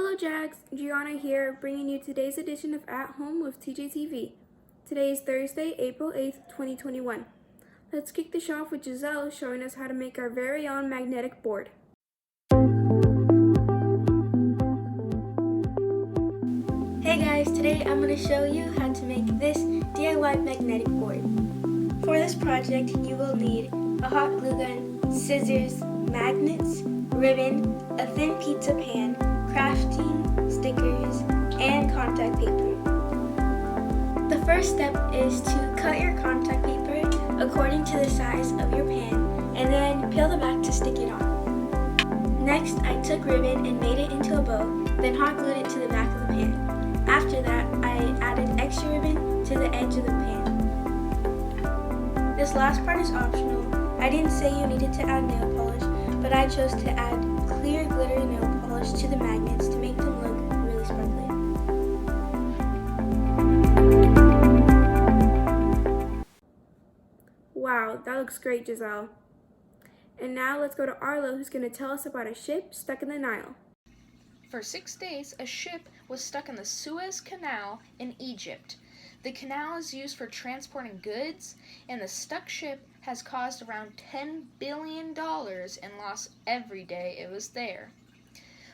Hello Jags, Gianna here, bringing you today's edition of At Home with TJTV. Today is Thursday, April 8th, 2021. Let's kick the show off with Giselle showing us how to make our very own magnetic board. Hey guys, today I'm going to show you how to make this DIY magnetic board. For this project, you will need a hot glue gun, scissors, magnets, ribbon, a thin pizza pan, crafting stickers, and contact paper. The first step is to cut your contact paper according to the size of your pan and then peel the back to stick it on. Next, I took ribbon and made it into a bow, then hot glued it to the back of the pan. After that, I added extra ribbon to the edge of the pan. This last part is optional. I didn't say you needed to add nail polish, but I chose to add clear glitter nail polish to the magnets to make them look really sparkly. Wow, that looks great, Giselle. And now let's go to Arlo, who's going to tell us about a ship stuck in the Nile. For 6 days, a ship was stuck in the Suez Canal in Egypt. The canal is used for transporting goods, and the stuck ship has caused around $10 billion in loss every day it was there.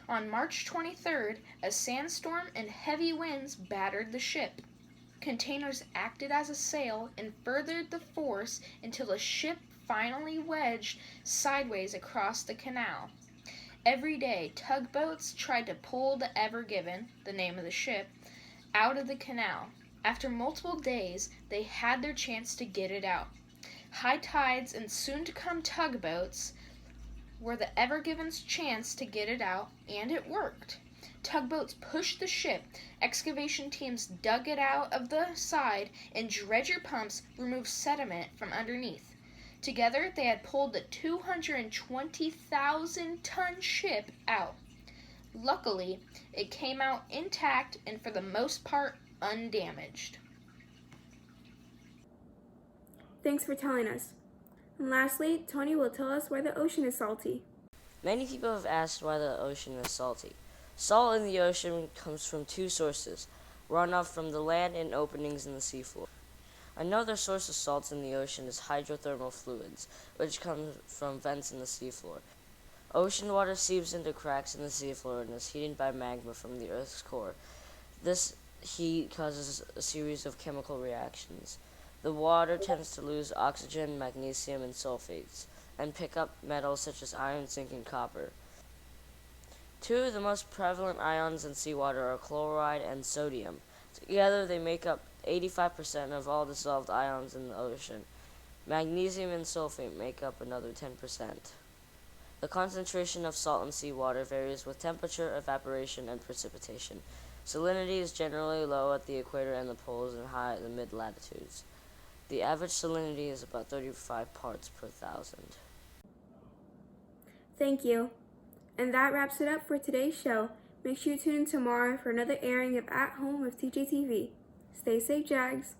On March 23rd, a sandstorm and heavy winds battered the ship. Containers acted as a sail and furthered the force until the ship finally wedged sideways across the canal. Every day, tugboats tried to pull the Ever Given, the name of the ship, out of the canal. After multiple days, they had their chance to get it out. High tides and soon-to-come tugboats were the Ever Given's chance to get it out, and it worked. Tugboats pushed the ship, excavation teams dug it out of the side, and dredger pumps removed sediment from underneath. Together, they had pulled the 220,000-ton ship out. Luckily, it came out intact and for the most part undamaged. Thanks for telling us. And lastly, Tony will tell us why the ocean is salty. Many people have asked why the ocean is salty. Salt in the ocean comes from two sources: runoff from the land and openings in the seafloor. Another source of salts in the ocean is hydrothermal fluids, which come from vents in the seafloor. Ocean water seeps into cracks in the seafloor and is heated by magma from the Earth's core. This heat causes a series of chemical reactions. The water tends to lose oxygen, magnesium, and sulfates, and pick up metals such as iron, zinc, and copper. Two of the most prevalent ions in seawater are chloride and sodium. Together, they make up 85% of all dissolved ions in the ocean. Magnesium and sulfate make up another 10%. The concentration of salt in seawater varies with temperature, evaporation, and precipitation. Salinity is generally low at the equator and the poles and high at the mid-latitudes. The average salinity is about 35 parts per thousand. Thank you. And that wraps it up for today's show. Make sure you tune in tomorrow for another airing of At Home with TJTV. Stay safe, Jags.